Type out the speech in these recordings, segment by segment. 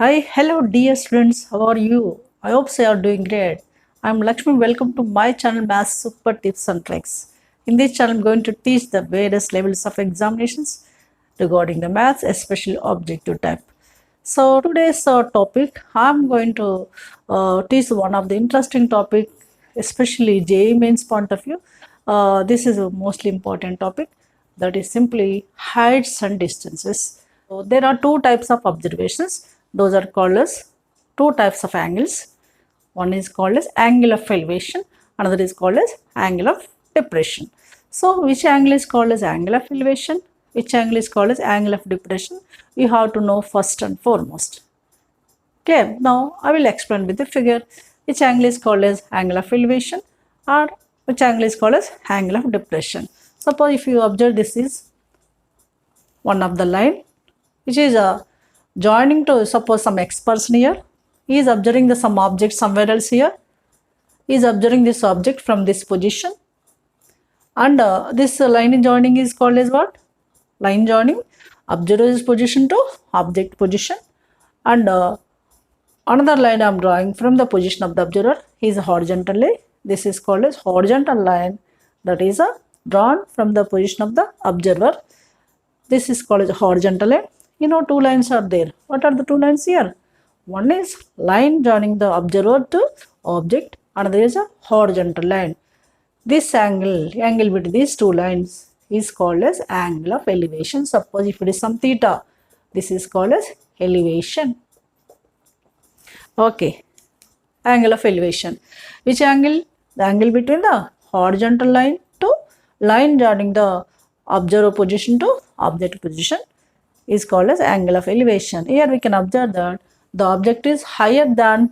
Hi, hello dear students, how are you? I hope you are doing great. I'm Lakshmi, welcome to my channel Math Super Tips and Tricks. In this channel, I'm going to teach the various levels of examinations regarding the maths, especially objective type. So today's topic, I'm going to teach one of the interesting topic, especially JEE mains point of view. This is a mostly important topic, that is simply heights and distances. So there are two types of observations. Those are called as two types of angles. One is called as angle of elevation, another is called as angle of depression. So which angle is called as angle of elevation, which angle is called as angle of depression, you have to know first and foremost. Okay, now I will explain with the figure which angle is called as angle of elevation or which angle is called as angle of depression. Suppose if you observe, this is one of the line which is joining to, suppose, some X person here. He is observing the some object somewhere else here. He is observing this object from this position, and this line joining is called as what? Line joining observer's position to object position, and another line I am drawing from the position of the observer is horizontally. This is called as horizontal line, that is drawn from the position of the observer. This is called as horizontal line. You know, two lines are there. What are the two lines here? One is line joining the observer to object, another is a horizontal line. This angle between these two lines is called as angle of elevation. Suppose if it is some theta, this is called as elevation. Okay, angle of elevation. Which angle? The angle between the horizontal line to line joining the observer position to object position is called as angle of elevation. Here we can observe that the object is higher than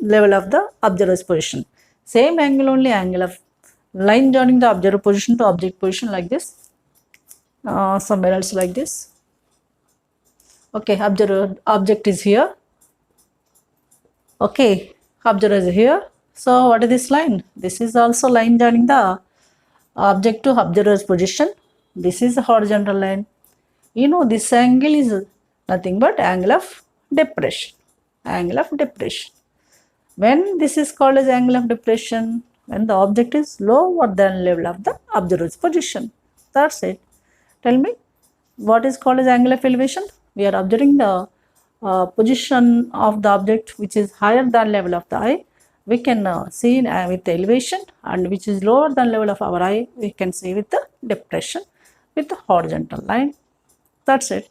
level of the observer's position. Same angle only, angle of line joining the observer position to object position like this. Somewhere else like this. Okay, object is here. Okay, observer is here. So what is this line? This is also line joining the object to observer's position. This is the horizontal line. You know, this angle is nothing but angle of depression. Angle of depression. When this is called as angle of depression, when the object is lower than level of the observer's position. That's it. Tell me, what is called as angle of elevation? We are observing the position of the object which is higher than level of the eye. We can see with the elevation, and which is lower than level of our eye, we can see with the depression with the horizontal line. That's it.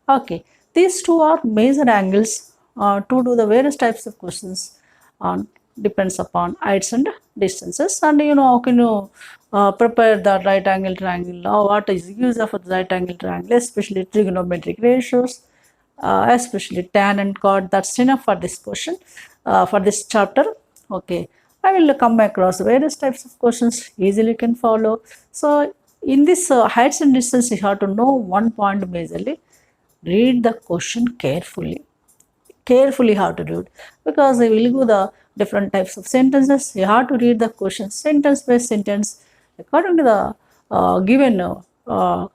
Okay, these two are major angles to do the various types of questions on depends upon heights and distances. And you know, how can you prepare the right angle triangle, or what is the use of the right angle triangle, especially trigonometric ratios, especially tan and cot. That's enough for this question, for this chapter. Okay, I will come across various types of questions, easily can follow. So in this heights and distance, you have to know one point majorly. Read the question carefully. Carefully how to read, because they will give the different types of sentences. You have to read the question sentence by sentence according to the given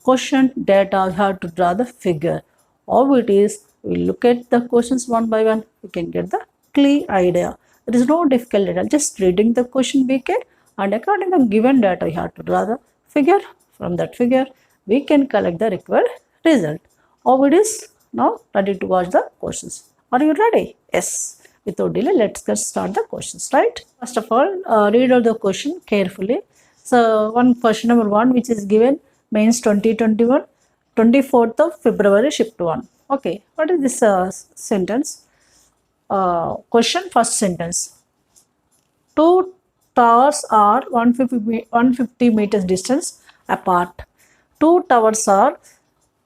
question data. You have to draw the figure. How it is, we look at the questions one by one. We can get the clear idea. There is no difficult data. Just reading the question we get, and according to the given data, you have to draw the figure. From that figure, we can collect the required result. How it is, now ready to watch the questions. Are you ready? Yes. Without delay, let's get start the questions, right? First of all, read out the question carefully. So, question number 1, which is given mains 2021, 24th of February, shift 1. Okay, what is this sentence? Question, first sentence. Two towers are 150 meters distance apart. Two towers are,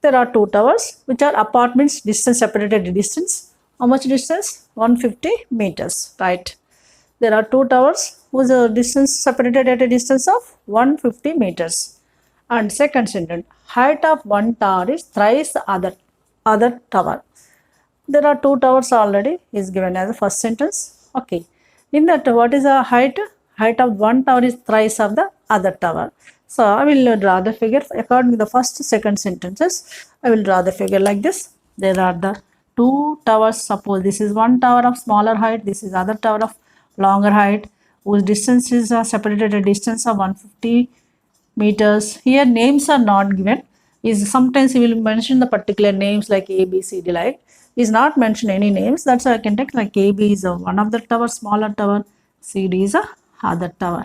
there are two towers which are apartments, distance separated distance. How much distance? 150 meters, right? There are two towers whose distance separated at a distance of 150 meters. And second sentence, height of one tower is thrice the other tower. There are two towers already is given as the first sentence. Okay. In that, what is the height? Height of one tower is thrice of the other tower. So I will draw the figure according to the first, second sentences. I will draw the figure like this. There are the two towers. Suppose this is one tower of smaller height, this is other tower of longer height, whose distances are separated a distance of 150 meters. Here names are not given. Is sometimes he will mention the particular names like A, B, C, D, like is not mention any names. That's why I can take like AB is a one of the tower, smaller tower, CD is a other tower,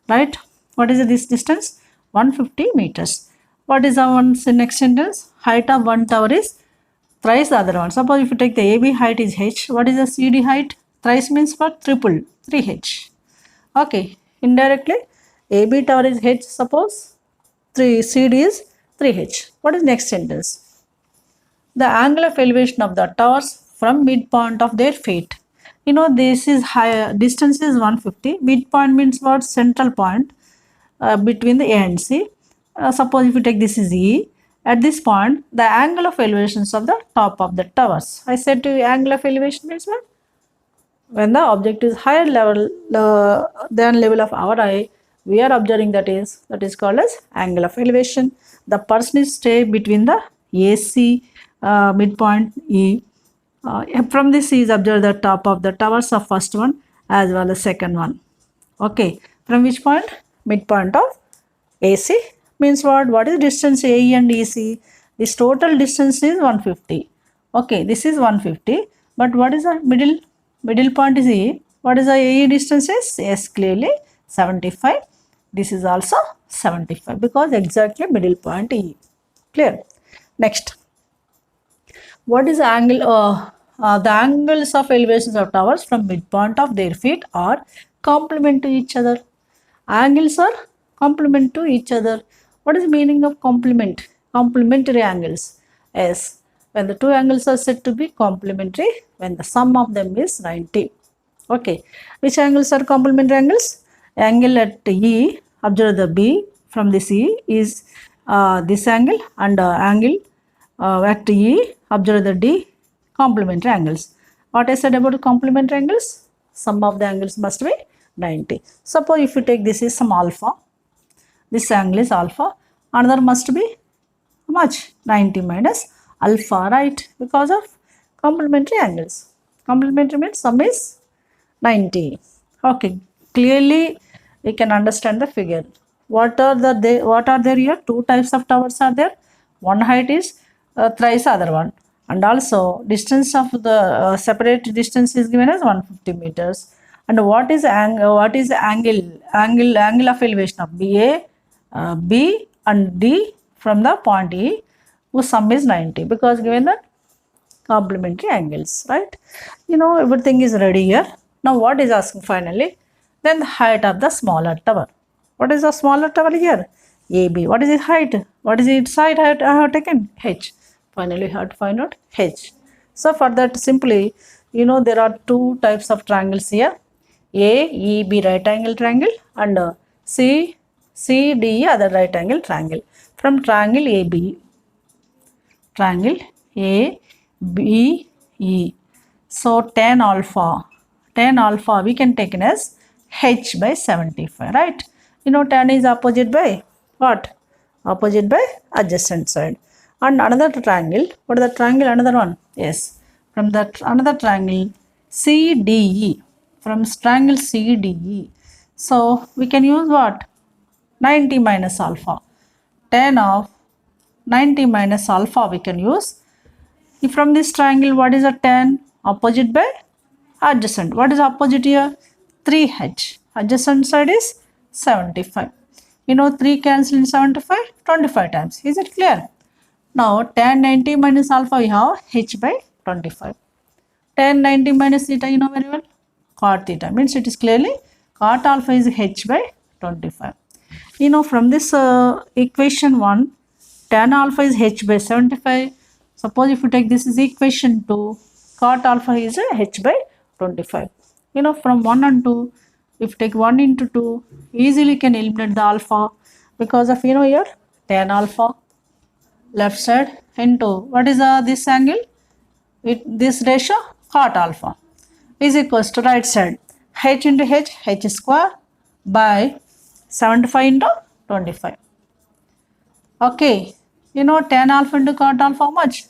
right? What is this distance? 150 meters. What is our next sentence? Height of one tower is thrice the other one. Suppose if you take the AB height is H, what is the CD height? Thrice means what? Triple, 3H. Okay, indirectly AB tower is H, suppose 3 CD is 3H. What is next sentence? The angle of elevation of the towers from midpoint of their feet. You know, this is higher, distance is 150. Midpoint means what? Central point between the A and C. Suppose if you take this is E, at this point the angle of elevations of the top of the towers. I said to you, angle of elevation means what? When the object is higher level than level of our eye, we are observing that is called as angle of elevation. The person is stay between the AC midpoint E. From this he is observed the top of the towers of first one as well as second one. Okay, from which point? Midpoint of AC means what? What is distance AE and EC? This total distance is 150. Okay, this is 150. But what is the middle point is E? What is the AE distance is? Yes, clearly 75. This is also 75 because exactly middle point E. Clear? Next, what is the angle? The angles of elevations of towers from midpoint of their feet are complement to each other. Angles are complement to each other. What is the meaning of complement? Complementary angles. Yes, when the two angles are said to be complementary, when the sum of them is 90. Okay, which angles are complementary angles? Angle at E, observe the B from this E is this angle, and angle at E, observe the D, complementary angles. What I said about complementary angles? Sum of the angles must be 90. Suppose if you take this is some alpha, this angle is alpha, another must be how much? 90 minus alpha, right? Because of complementary angles. Complementary means sum is 90. Okay, clearly we can understand the figure. What are there here? Two types of towers are there. One height is thrice other one, and also distance of the separate distance is given as 150 meters. And what is angle of elevation of BA, B and D from the point E, whose sum is 90 because given the complementary angles, right? You know, everything is ready here. Now what is asking finally? Then the height of the smaller tower. What is the smaller tower here? AB. What is its height? What is its height I have taken? H. Finally we have to find out H. So for that simply, you know, there are two types of triangles here. AEB right angle triangle and CDE other right angle triangle. From triangle ABE, so tan alpha we can take it as H by 75, right? You know, tan is opposite by what? Opposite by adjacent side. And another triangle, what is the triangle? Another one, yes, from that another triangle CDE, from triangle CDE, so we can use what? 90 minus alpha. Tan of 90 minus alpha we can use. If from this triangle, what is a tan? Opposite by adjacent. What is opposite here? 3H. Adjacent side is 75. You know, 3 cancel in 75, 25 times. Is it clear? Now, tan 90 minus alpha we have H by 25. Tan 90 minus theta, you know very well. Cot theta means it is clearly cot alpha is H by 25. You know, from this equation 1, tan alpha is H by 75. Suppose if you take this is equation 2, cot alpha is H by 25. You know, from 1 and 2, if you take 1 into 2, easily can eliminate the alpha because of, you know, here tan alpha left side into what is this angle? This ratio cot alpha is equals to right side H into H square by 75 into 25. Okay, you know tan alpha into cot alpha how much?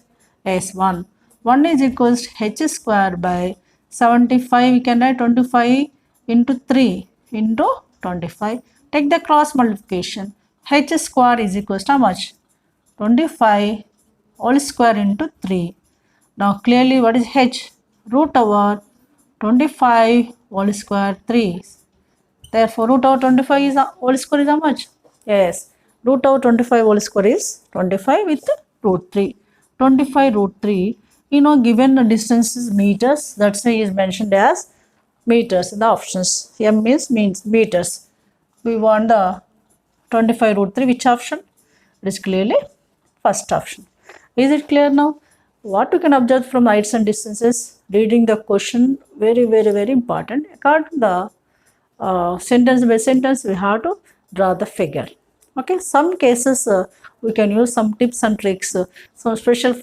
Yes, 1. 1 is equals to h square by 75. We can write 25 into 3 into 25. Take the cross multiplication. H square is equals to how much? 25 whole square into 3. Now clearly what is h? Root over 25 whole square 3. Therefore root over 25 is whole square is how much? Yes. Root over 25 whole square is 25 with root 3. 25 root 3. You know, given the distance is meters, that's why is mentioned as meters in the options. M means meters. We want the 25 root 3. Which option? It is clearly first option. Is it clear now? What we can observe from heights and distances? Reading the question, very, very, very important. According to the sentence by sentence, we have to draw the figure. Okay, some cases we can use some tips and tricks, some special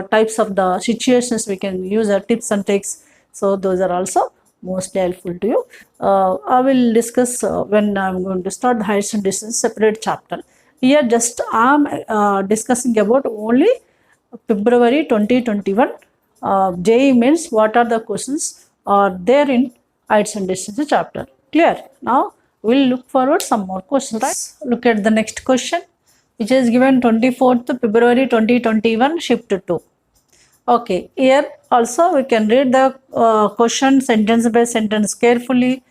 types of the situations we can use tips and tricks. So those are also mostly helpful to you. I will discuss when I am going to start the heights and distance separate chapter. Here just I am discussing about only February 2021 JEE means what are the questions are there in heights and distance chapter. Clear? Now we will look forward some more questions. Right? Look at the next question, which is given 24th February 2021 shift 2. Okay, here also we can read the question sentence by sentence carefully.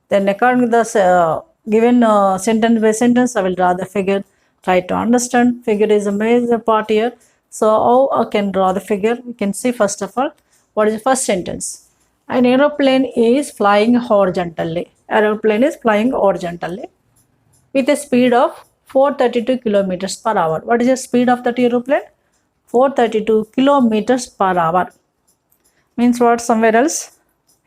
Then according to the given sentence by sentence, I will draw the figure. Try to understand. Figure is a major part here. So how I can draw the figure? We can see first of all, what is the first sentence? An aeroplane is flying horizontally. Aeroplane is flying horizontally with a speed of 432 kilometers per hour. What is the speed of that aeroplane? 432 kilometers per hour. Means what? Somewhere else.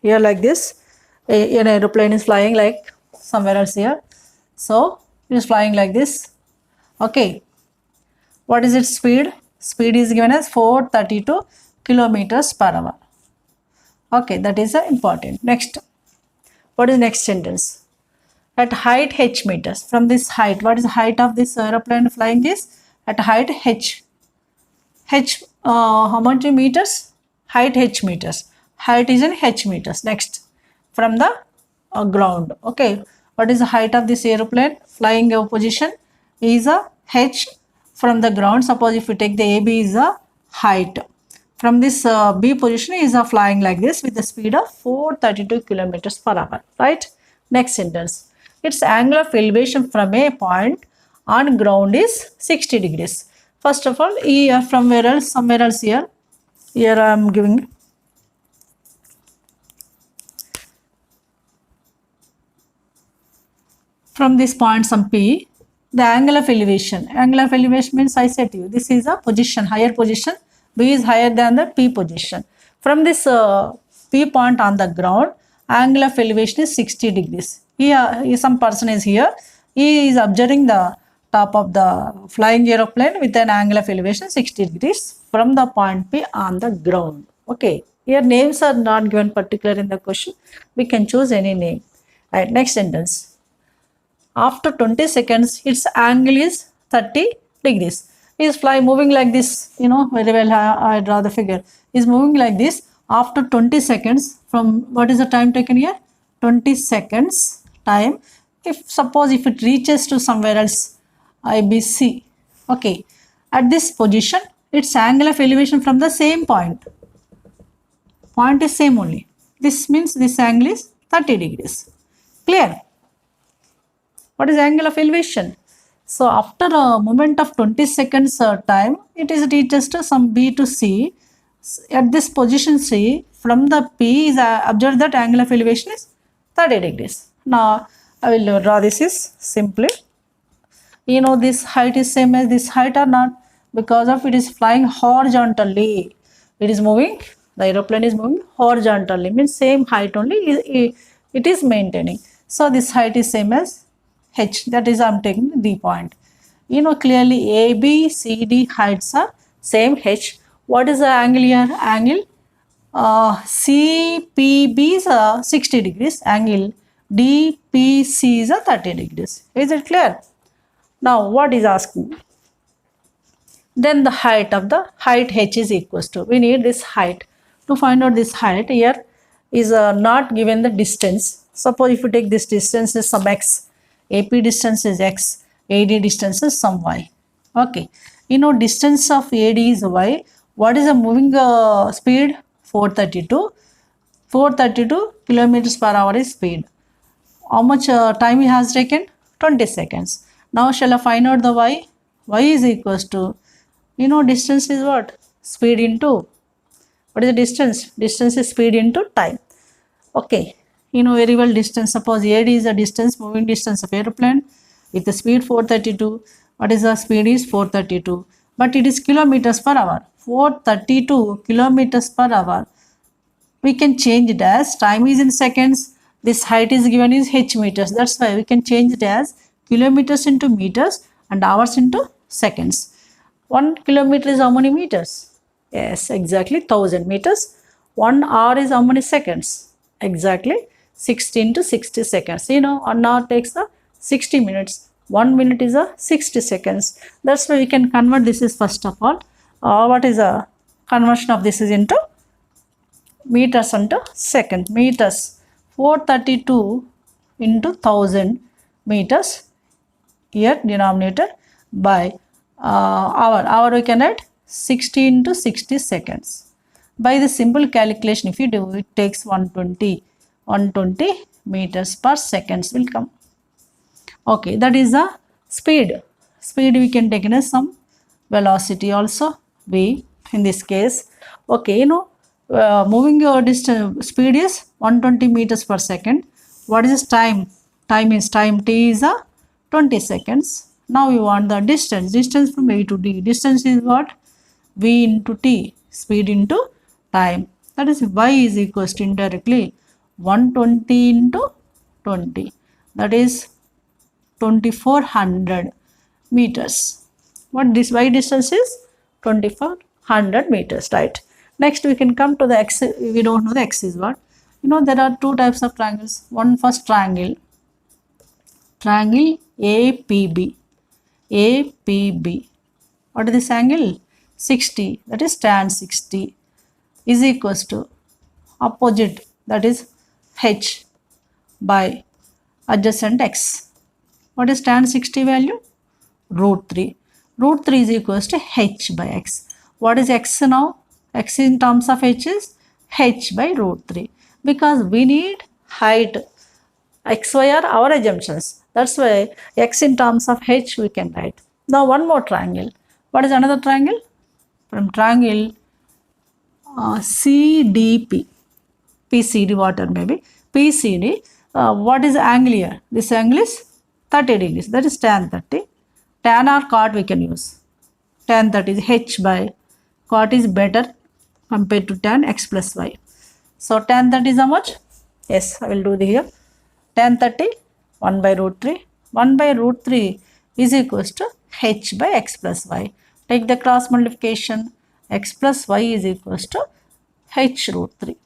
Here like this. An aeroplane is flying like somewhere else here. So it is flying like this. Okay. What is its speed? Speed is given as 432 kilometers per hour. Okay, that is important. Next. What is next sentence? At height h meters. From this height, what is the height of this aeroplane flying this? At height h. H, how much meters? Height h meters. Height is in h meters. Next, from the ground. Okay, what is the height of this aeroplane? Flying position is a h from the ground. Suppose if we take the AB is a height. From this B position is a flying like this with the speed of 432 kilometers per hour. Right? Next sentence. Its angle of elevation from a point on ground is 60 degrees. First of all, here from where else? Somewhere else here. Here I am giving. From this point some P, the angle of elevation. Angle of elevation means I said to you, this is a position, higher position. B is higher than the P position. From this P point on the ground, angle of elevation is 60 degrees. Here some person is here. He is observing the top of the flying aeroplane with an angle of elevation 60 degrees from the point P on the ground. Okay, here names are not given particular in the question. We can choose any name. Right, next sentence. After 20 seconds, its angle is 30 degrees. He is moving like this, you know, very well I draw the figure. He is moving like this. After 20 seconds, from what is the time taken here? 20 seconds time. If suppose if it reaches to somewhere else, IBC, okay, at this position, its angle of elevation from the same point. Point is same only. This means this angle is 30 degrees. Clear? What is angle of elevation? So after a moment of 20 seconds time, it is reaches to some B to C. At this position C, from the P is observe that angle of elevation is 30 degrees. Now I will draw this is simply. You know this height is same as this height or not? Because of it is flying horizontally. It is moving, the aeroplane is moving horizontally, means same height only it is maintaining. So this height is same as H, that is I am taking the point. You know clearly A, B, C, D heights are same H. What is the angle here? Angle CPB is 60 degrees. Angle DPC is 30 degrees. Is it clear? Now what is asking? then the height h is equals to, we need this height. To find out this height, here is not given the distance. Suppose if you take this distance is some x, AP distance is x, AD distance is some y. Okay, distance of AD is y. What is the moving speed? 432 kilometers per hour is speed. How much time it has taken? 20 seconds. Now shall I find out the y? Y is equals to, distance is what? Speed into, what is the distance? Distance is speed into time. Okay, very well distance. Suppose AD is the distance, moving distance of aeroplane with the speed 432. What is the speed is 432, but it is kilometers per hour. 432 kilometers per hour. We can change it as, time is in seconds, this height is given is h meters. That's why we can change it as kilometers into meters and hours into seconds. 1 kilometer is how many meters? Yes, exactly 1000 meters. 1 hour is how many seconds? Exactly 16 to 60 seconds. 1 hour takes 60 minutes. 1 minute is 60 seconds. That's why we can convert this is first of all. What is the conversion of this is into meters into second. Meters, 432 into 1000 meters, here denominator, by hour we can write 60 into 60 seconds. By the simple calculation, if you do, it takes 120 meters per seconds will come. Okay, that is the speed. Speed we can take as some velocity also, v in this case. Okay, moving your distance, speed is 120 meters per second. What is time? Time is time, t is 20 seconds. Now we want the distance. Distance from A to D. Distance is what? V into t, speed into time. That is y is equals to indirectly 120 into 20. That is 2400 meters. What this y distance is? 2400 meters, right? Next we can come to the x. We don't know the x is what. There are two types of triangles. One first triangle APB. APB. What is this angle? 60. That is tan 60 is equals to opposite, that is h by adjacent x. What is tan 60 value? Root 3. Root 3 is equals to h by x. What is x now? X in terms of h is h by root 3. Because we need height. X, y are our assumptions. That's why x in terms of h we can write. Now one more triangle. What is another triangle? From triangle CDP. PCD, whatever maybe. PCD. What is the angle here? This angle is 30 degrees. That is tan 30. Tan or cot we can use. Tan 30 is h by cot is better compared to tan x plus y. So tan 30 is how much? Yes, I will do the here. Tan 30, 1 by root 3. 1 by root 3 is equals to h by x plus y. Take the cross multiplication. X plus y is equals to h root 3.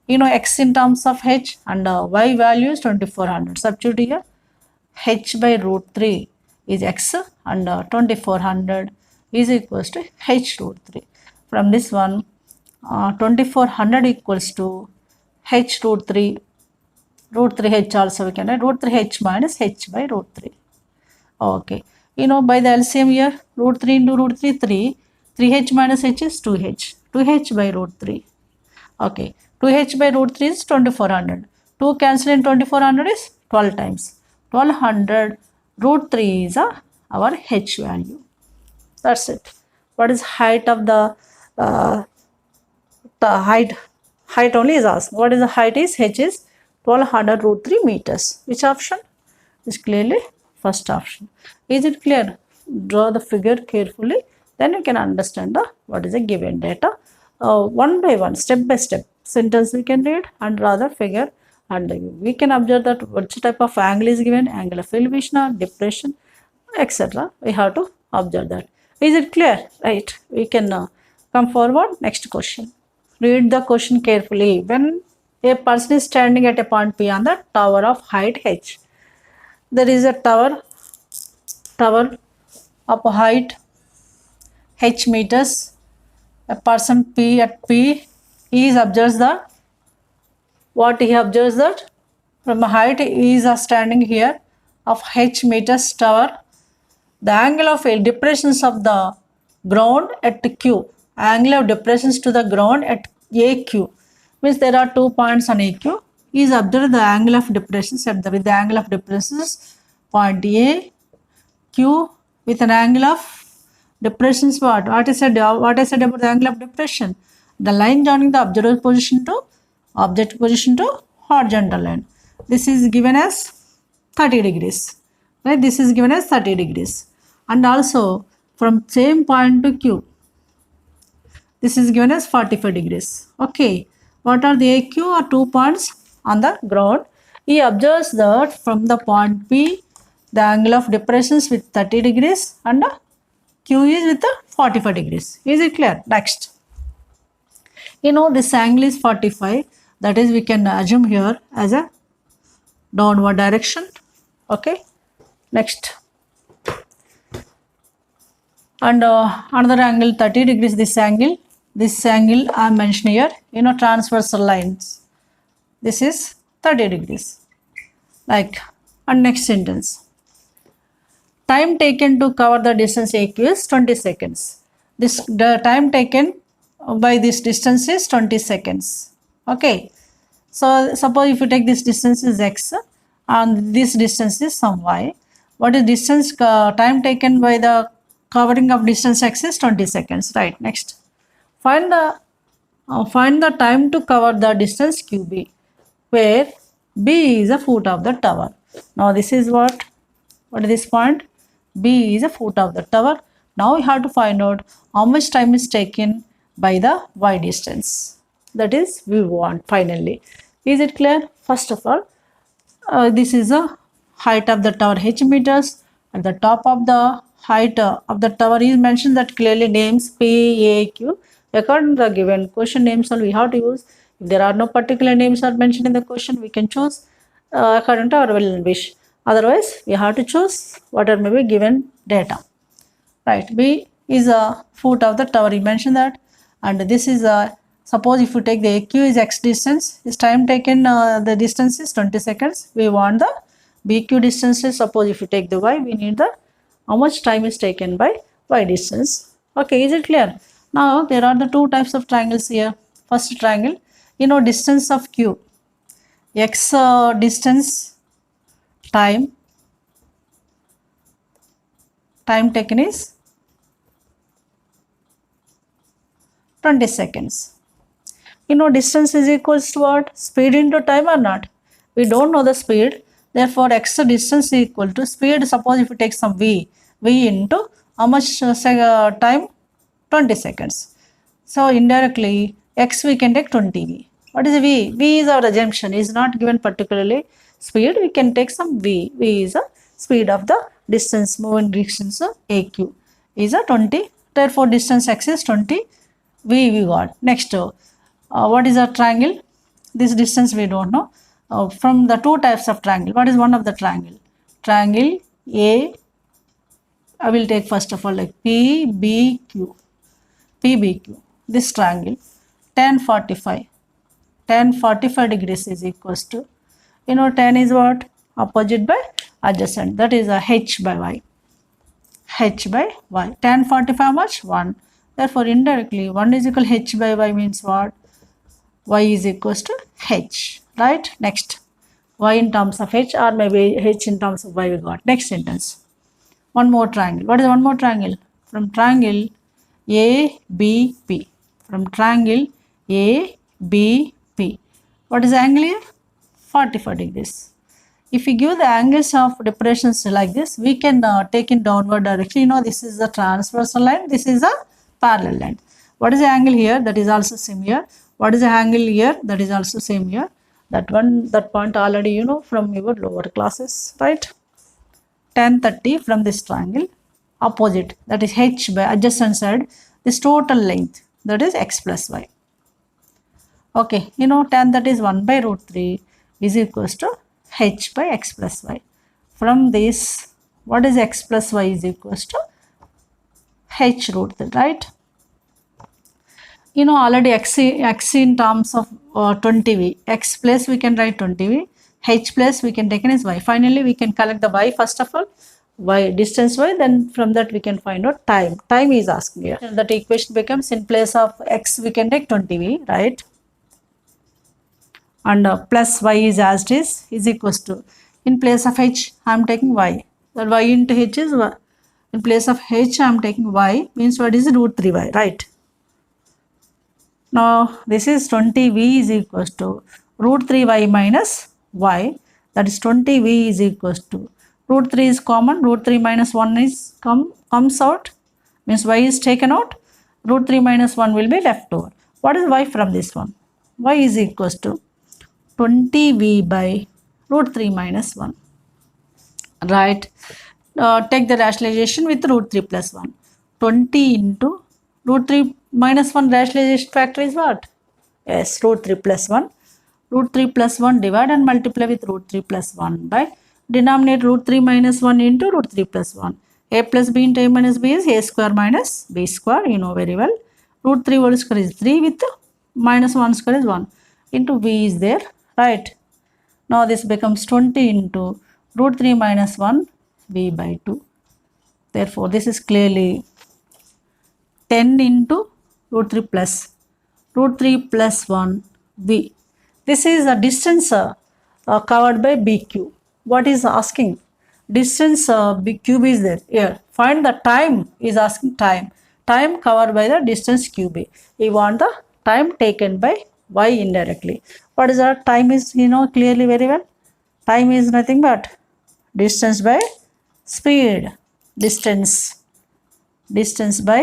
X in terms of h and y value is 2400. Substitute here. H by root 3 is x and 2400 is equals to h root 3. From this one, 2400 equals to h root 3. Root 3 h also we can write. Root 3 h minus h by root 3. Okay. By the LCM here, root 3 into root 3, 3. 3h minus h is 2h. 2h by root 3. Okay. 2h by root 3 is 2400. 2 cancel in 2400 is 12 times. 1200 root 3 is our h value. That's it. What is height of the height? Height only is asked. What is the height is? H is 1200 root 3 meters. Which option? Is clearly first option. Is it clear? Draw the figure carefully. Then you can understand what is the given data. One by one, step by step. Sentence we can read and draw the figure. And we can observe that which type of angle is given, angle of elevation or depression, etc. We have to observe that. Is it clear? Right. We can come forward. Next question. Read the question carefully. When a person is standing at a point P on the tower of height h. There is a tower of height h meters, a person P at P, he is observes the, what he observes that from a height he is standing here of h meters tower, the angle of depressions of the ground at Q, angle of depressions to the ground at AQ, means there are 2 points on AQ. He is observed the angle of depressions at the, with the angle of depressions point A, Q with an angle of depressions. What I said about the angle of depression, the line joining the observer position to object position to horizontal line. This is given as 30 degrees. Right? This is given as 30 degrees. And also from same point to Q, this is given as 45 degrees. Okay. What are the AQ or 2 points on the ground? He observes that from the point P, the angle of depressions with 30 degrees and Q is with 45 degrees. Is it clear? Next. You know this angle is 45. That is we can assume here as a downward direction. Okay. Next. And another angle 30 degrees, this angle I am mentioning here, you know, transversal lines. This is 30 degrees. Like, and next sentence. Time taken to cover the distance AQ is 20 seconds. The time taken by this distance is 20 seconds. Okay. So suppose if you take this distance is x and this distance is some y. What is distance time taken by the covering of distance x is 20 seconds. Right. Next. Find the time to cover the distance QB, where B is a foot of the tower. Now this is what is this point? B is a foot of the tower. Now we have to find out how much time is taken by the y distance. That is we want finally. Is it clear? First of all, this is the height of the tower h meters. At the top of the height of the tower is mentioned that clearly names P, A, Q. According to the given question names we have to use. If there are no particular names are mentioned in the question, we can choose according to our will and wish. Otherwise, we have to choose whatever may be given data. Right. B is a foot of the tower. He mentioned that. And this is a, suppose if you take the AQ is x distance, is time taken, the distance is 20 seconds. We want the BQ distances. Suppose if you take the y, we need the how much time is taken by y distance. Okay, is it clear? Now there are the two types of triangles here. First triangle, you know, distance of Q, x distance time taken is 20 seconds. You know distance is equals to what? Speed into time or not? We don't know the speed. Therefore, x distance is equal to speed. Suppose if you take some v into how much time? 20 seconds. So indirectly x we can take 20v. What is v? V is our assumption. Is not given particularly speed. We can take some v. V is a speed of the distance, moving distance AQ is a 20. Therefore, distance x is 20. We got. Next, what is a triangle? This distance we don't know. From the two types of triangle, what is one of the triangle? Triangle A, I will take first of all like PBQ. This triangle, tan 45 degrees is equals to, you know, tan is what? Opposite by adjacent. That is a h by y. Tan 45 much? 1. Therefore, indirectly 1 is equal h by y means what? Y is equals to h. Right? Next, y in terms of h or maybe h in terms of y we got. Next sentence. One more triangle. What is one more triangle? From triangle ABP. From triangle ABP. What is the angle here? 45 degrees. If we give the angles of depressions like this, we can take in downward direction. You know, this is the transversal line. This is a parallel line. What is the angle here? That is also same here. What is the angle here? That is also same here. That point already you know from your lower classes, right? Tan 30 from this triangle, opposite, that is h by adjacent side, this total length, that is x plus y. Okay, you know tan that is 1 by root 3 is equals to h by x plus y. From this, what is x plus y is equals to h root 3, right? You know already x in terms of 20v, x plus we can write 20v, h plus we can take as y. Finally we can collect the y first of all, y distance y, then from that we can find out time. Time is asking here. That equation becomes, in place of x we can take 20v, right? And plus y is as it is equals to, in place of h I am taking y, that y into h is y. In place of h I am taking y, means what is root 3y, right? Now this is 20v is equals to root 3y minus y, that is 20v is equals to root 3 is common, root 3 minus 1 is comes out, means y is taken out, root 3 minus 1 will be left over. What is y from this one? Y is equals to 20v by root 3 minus 1, right? Take the rationalization with root 3 plus 1. 20 into root 3 minus 1 rationalization factor is what? Yes, root 3 plus 1. Root 3 plus 1 divide and multiply with root 3 plus 1 by denominator root 3 minus 1 into root 3 plus 1. A plus b into a minus b is a square minus b square, you know very well. Root 3 whole square is 3 with minus 1 square is 1 into v is there, right? Now this becomes 20 into root 3 minus 1 v by 2. Therefore this is clearly 10 into root 3 plus 1 v. This is a distance covered by bq. What is asking? Distance b cube is there here. Find the time is asking time. Time covered by the distance qb. We want the time taken by y indirectly. What is that? Time is, you know clearly very well. Time is nothing but distance by speed. Distance by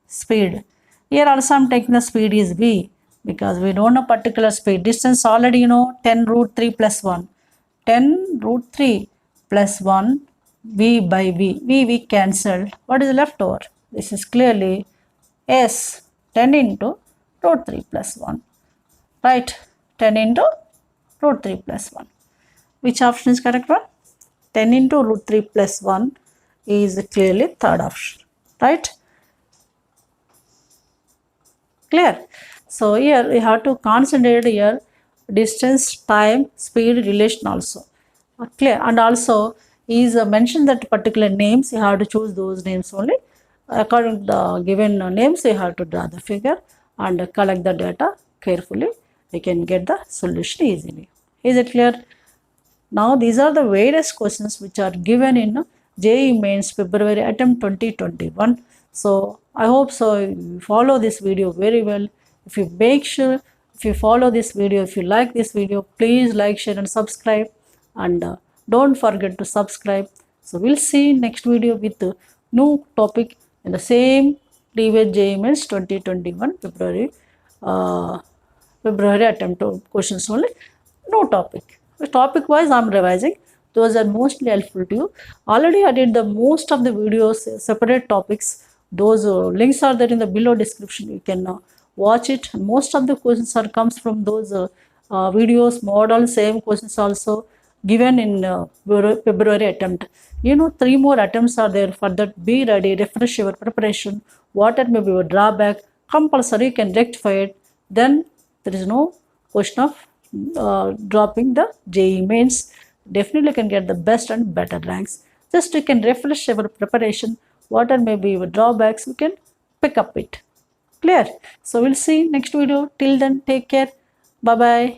speed. Here also I am taking the speed is v, because we don't know particular speed. Distance already 10 root 3 plus 1. 10 root 3 plus 1 v by v. V cancelled. What is left over? This is clearly s 10 into root 3 plus 1. Right? 10 into root 3 plus 1. Which option is correct one? 10 into root 3 plus 1 is clearly third option. Right? Clear? So here we have to concentrate here distance, time, speed relation also. Clear? And also is mentioned that particular names, you have to choose those names only. According to the given names, you have to draw the figure and collect the data carefully. We can get the solution easily. Is it clear? Now these are the various questions which are given in JEE Mains February attempt 2021. So I hope so you follow this video very well. If you make sure, if you follow this video, if you like this video, please like, share and subscribe, and don't forget to subscribe. So we'll see next video with a new topic in the same previous JEE Mains 2021 February attempt questions only. No topic. Topic wise I am revising. Those are mostly helpful to you. Already I did the most of the videos, separate topics. Those links are there in the below description. You can watch it. Most of the questions are comes from those videos, model, same questions also given in February attempt. 3 more attempts are there. For that, be ready, refresh your preparation. Whatever may be your drawback, compulsory you can rectify it. Then there is no question of dropping the JEE Mains. Definitely can get the best and better ranks. Just you can refresh your preparation. Whatever may be your drawbacks, you can pick up it. Clear? So we'll see next video. Till then, take care. Bye bye.